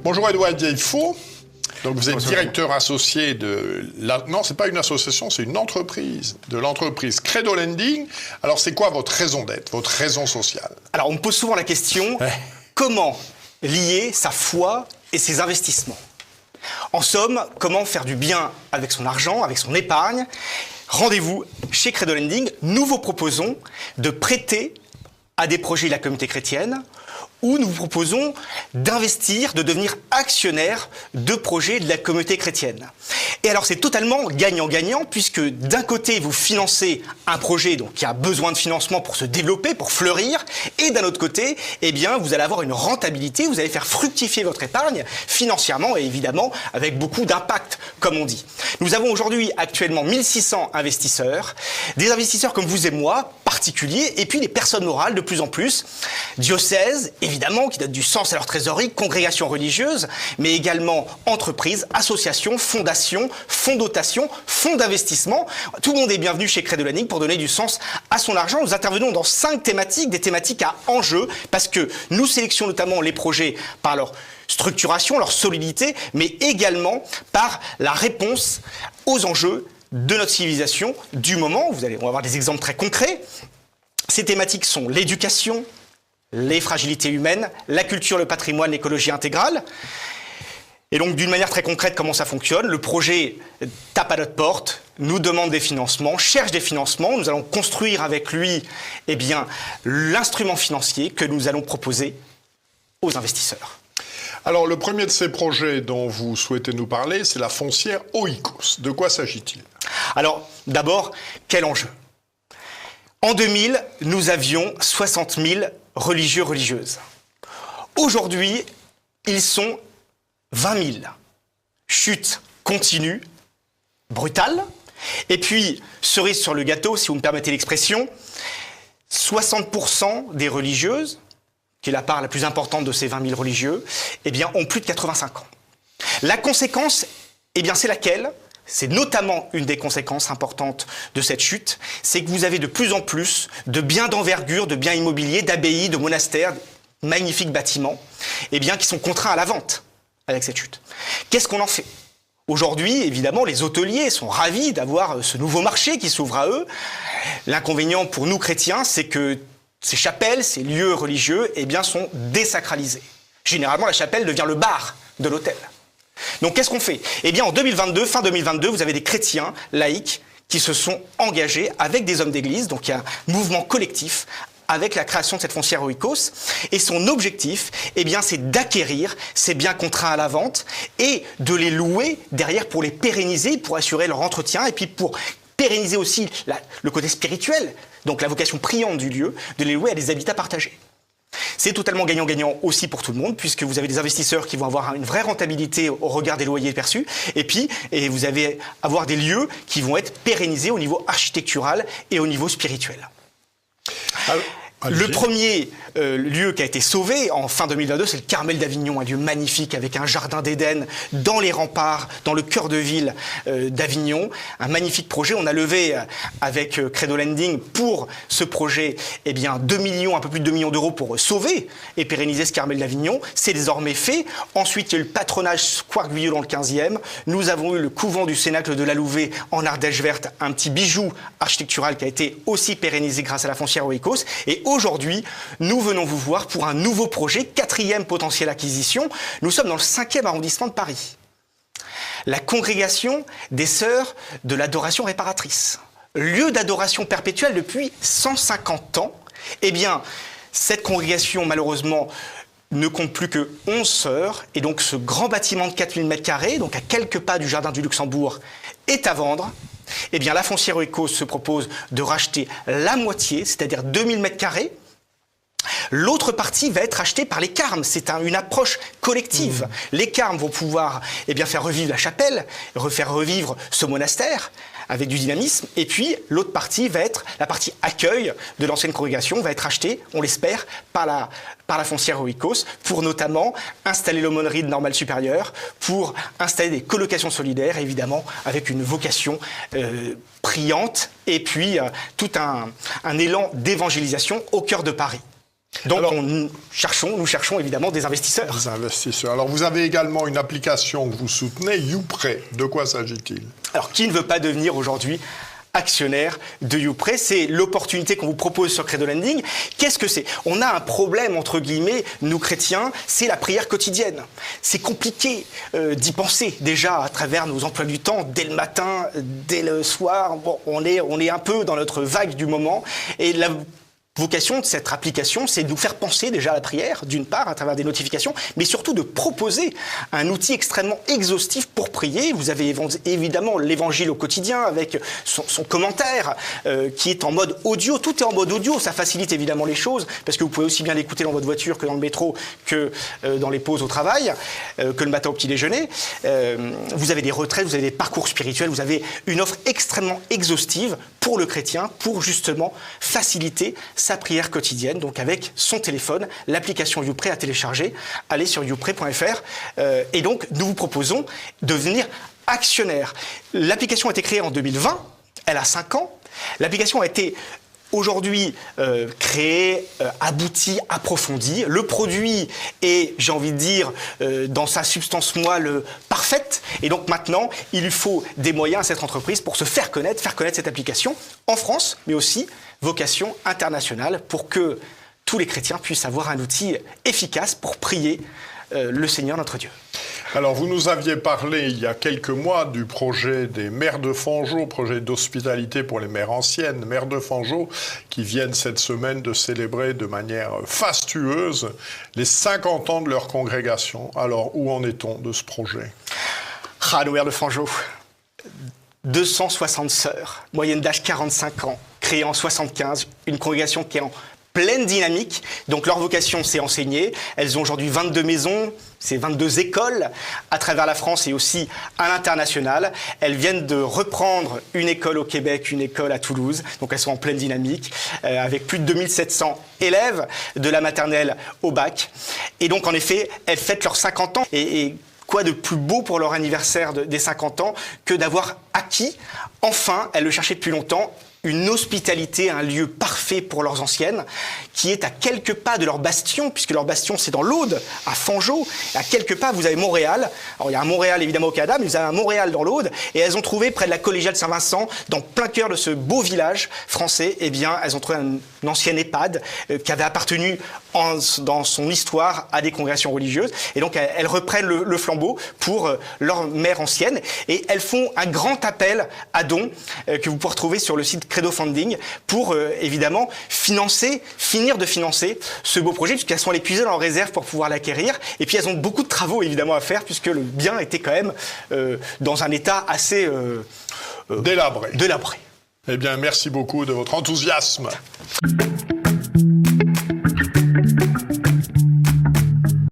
Bonjour Edouard Vieillefaux. Donc vous êtes directeur associé de... Non, c'est pas une association, c'est une entreprise. De l'entreprise Credo Lending. Alors c'est quoi votre raison d'être, votre raison sociale? Alors on me pose souvent la question, comment lier sa foi et ses investissements? En somme, comment faire du bien avec son argent, avec son épargne? Rendez-vous chez Credo Lending. Nous vous proposons de prêter à des projets de la communauté chrétienne, où nous vous proposons d'investir, de devenir actionnaire de projets de la communauté chrétienne. Et alors c'est totalement gagnant-gagnant, puisque d'un côté vous financez un projet donc, qui a besoin de financement pour se développer, pour fleurir, et d'un autre côté, eh bien, vous allez avoir une rentabilité, vous allez faire fructifier votre épargne financièrement et évidemment avec beaucoup d'impact, comme on dit. Nous avons aujourd'hui actuellement 1600 investisseurs, des investisseurs comme vous et moi, particuliers, et puis des personnes morales de plus en plus, diocèses, évidemment, qui donnent du sens à leur trésorerie, congrégations religieuses, mais également entreprises, associations, fondations, fonds dotation, fonds d'investissement. Tout le monde est bienvenu chez Credo Lending pour donner du sens à son argent. Nous intervenons dans 5 thématiques, des thématiques à enjeu, parce que nous sélectionnons notamment les projets par leur structuration, leur solidité, mais également par la réponse aux enjeux de notre civilisation du moment. On va avoir des exemples très concrets. Ces thématiques sont l'éducation, les fragilités humaines, la culture, le patrimoine, l'écologie intégrale. Et donc, d'une manière très concrète, comment ça fonctionne? Le projet tape à notre porte, nous demande des financements, cherche des financements. Nous allons construire avec lui, eh bien, l'instrument financier que nous allons proposer aux investisseurs. Alors, le premier de ces projets dont vous souhaitez nous parler, c'est la foncière Oikos. De quoi s'agit-il? Alors, d'abord, quel enjeu? En 2000, nous avions 60 000 religieux, religieuses. Aujourd'hui, ils sont 20 000. Chute continue, brutale. Et puis, cerise sur le gâteau, si vous me permettez l'expression, 60% des religieuses, qui est la part la plus importante de ces 20 000 religieux, eh bien, ont plus de 85 ans. La conséquence, eh bien, c'est laquelle? C'est notamment une des conséquences importantes de cette chute, c'est que vous avez de plus en plus de biens d'envergure, de biens immobiliers, d'abbayes, de monastères, magnifiques bâtiments, eh bien, qui sont contraints à la vente avec cette chute. Qu'est-ce qu'on en fait? Aujourd'hui, évidemment, les hôteliers sont ravis d'avoir ce nouveau marché qui s'ouvre à eux. L'inconvénient pour nous chrétiens, c'est que ces chapelles, ces lieux religieux, eh bien, sont désacralisés. Généralement, la chapelle devient le bar de l'hôtel. Donc, qu'est-ce qu'on fait? Eh bien, en 2022, fin 2022, vous avez des chrétiens laïcs qui se sont engagés avec des hommes d'église. Donc, il y a un mouvement collectif avec la création de cette foncière Oikos. Et son objectif, eh bien, c'est d'acquérir ces biens contraints à la vente et de les louer derrière pour les pérenniser, pour assurer leur entretien et puis pour pérenniser aussi le côté spirituel, donc la vocation priante du lieu, de les louer à des habitats partagés. C'est totalement gagnant-gagnant aussi pour tout le monde, puisque vous avez des investisseurs qui vont avoir une vraie rentabilité au regard des loyers perçus, et puis vous allez avoir des lieux qui vont être pérennisés au niveau architectural et au niveau spirituel. Le premier lieu qui a été sauvé en fin 2022, c'est le Carmel d'Avignon, un lieu magnifique avec un jardin d'Éden dans les remparts, dans le cœur de ville d'Avignon. Un magnifique projet. On a levé avec Credo Lending pour ce projet eh bien, un peu plus de 2 millions d'euros pour sauver et pérenniser ce Carmel d'Avignon. C'est désormais fait. Ensuite, il y a eu le patronage Square-Guillot dans le 15e. Nous avons eu le couvent du Cénacle de la Louvet en Ardèche verte, un petit bijou architectural qui a été aussi pérennisé grâce à la foncière Oikos. Et aujourd'hui, nous venons vous voir pour un nouveau projet, 4e potentielle acquisition. Nous sommes dans le 5e arrondissement de Paris. La congrégation des Sœurs de l'Adoration Réparatrice. Lieu d'adoration perpétuelle depuis 150 ans. Eh bien, cette congrégation, malheureusement, ne compte plus que 11 sœurs. Et donc, ce grand bâtiment de 4000 m², donc à quelques pas du Jardin du Luxembourg, est à vendre. Eh bien, la foncière Oikos se propose de racheter la moitié, c'est-à-dire 2000 m². L'autre partie va être achetée par les carmes. C'est une approche collective. Les carmes vont pouvoir faire revivre la chapelle, faire revivre ce monastère avec du dynamisme. Et puis, l'autre partie va être la partie accueil de l'ancienne congrégation, va être achetée, on l'espère, par la foncière Oikos, pour notamment installer l'aumônerie de normale supérieure, pour installer des colocations solidaires, évidemment, avec une vocation priante, et puis tout un élan d'évangélisation au cœur de Paris. Donc nous cherchons évidemment des investisseurs. Des investisseurs. Alors vous avez également une application que vous soutenez, YouPrêt. De quoi s'agit-il? Alors qui ne veut pas devenir aujourd'hui actionnaire de YouPrêt? C'est l'opportunité qu'on vous propose sur Credo Lending. Qu'est-ce que c'est? On a un problème, entre guillemets, nous chrétiens, c'est la prière quotidienne. C'est compliqué d'y penser déjà à travers nos emplois du temps, dès le matin, dès le soir. Bon, on est un peu dans notre vague du moment. Et la vocation de cette application, c'est de nous faire penser déjà à la prière, d'une part, à travers des notifications, mais surtout de proposer un outil extrêmement exhaustif pour prier. Vous avez évidemment l'évangile au quotidien avec son commentaire qui est en mode audio. Tout est en mode audio, ça facilite évidemment les choses, parce que vous pouvez aussi bien l'écouter dans votre voiture que dans le métro, que dans les pauses au travail, que le matin au petit déjeuner. Vous avez des retraites, vous avez des parcours spirituels, vous avez une offre extrêmement exhaustive pour le chrétien, pour justement faciliter sa prière quotidienne, donc avec son téléphone, l'application YouPrêt à télécharger. Allez sur youprêt.fr et donc nous vous proposons de devenir actionnaire. L'application a été créée en 2020, elle a 5 ans. L'application a été aujourd'hui créée, aboutie, approfondie. Le produit est, j'ai envie de dire, dans sa substance moelle parfaite. Et donc maintenant, il faut des moyens à cette entreprise pour se faire connaître cette application en France, mais aussi vocation internationale pour que tous les chrétiens puissent avoir un outil efficace pour prier le Seigneur notre Dieu. Alors, vous nous aviez parlé il y a quelques mois du projet des Mères de Fangeau, projet d'hospitalité pour les mères anciennes, Mères de Fangeau, qui viennent cette semaine de célébrer de manière fastueuse les 50 ans de leur congrégation. Alors, où en est-on de ce projet? Nos Mères de Fangeau, 260 sœurs, moyenne d'âge 45 ans, créée en 75, une congrégation qui est en pleine dynamique. Donc leur vocation, c'est enseigner. Elles ont aujourd'hui 22 maisons, c'est 22 écoles à travers la France et aussi à l'international. Elles viennent de reprendre une école au Québec, une école à Toulouse. Donc elles sont en pleine dynamique, avec plus de 2700 élèves, de la maternelle au bac. Et donc en effet, elles fêtent leurs 50 ans. Et quoi de plus beau pour leur anniversaire des 50 ans que d'avoir acquis, enfin, elles le cherchaient depuis longtemps, une hospitalité, un lieu parfait pour leurs anciennes, qui est à quelques pas de leur bastion, puisque leur bastion c'est dans l'Aude, à Fangeau. À quelques pas, vous avez Montréal. Alors il y a un Montréal évidemment au Canada, mais vous avez un Montréal dans l'Aude, et elles ont trouvé près de la collégiale Saint-Vincent, dans plein cœur de ce beau village français, eh bien elles ont trouvé un ancien EHPAD qui avait appartenu dans son histoire à des congrégations religieuses, et donc elles reprennent le flambeau pour leur mère ancienne, et elles font un grand appel à dons que vous pouvez retrouver sur le site Credo Funding pour évidemment finir de financer ce beau projet, puisqu'elles sont allées puiser dans leur réserve pour pouvoir l'acquérir. Et puis elles ont beaucoup de travaux évidemment à faire, puisque le bien était quand même dans un état assez délabré. délabré. Eh bien, merci beaucoup de votre enthousiasme.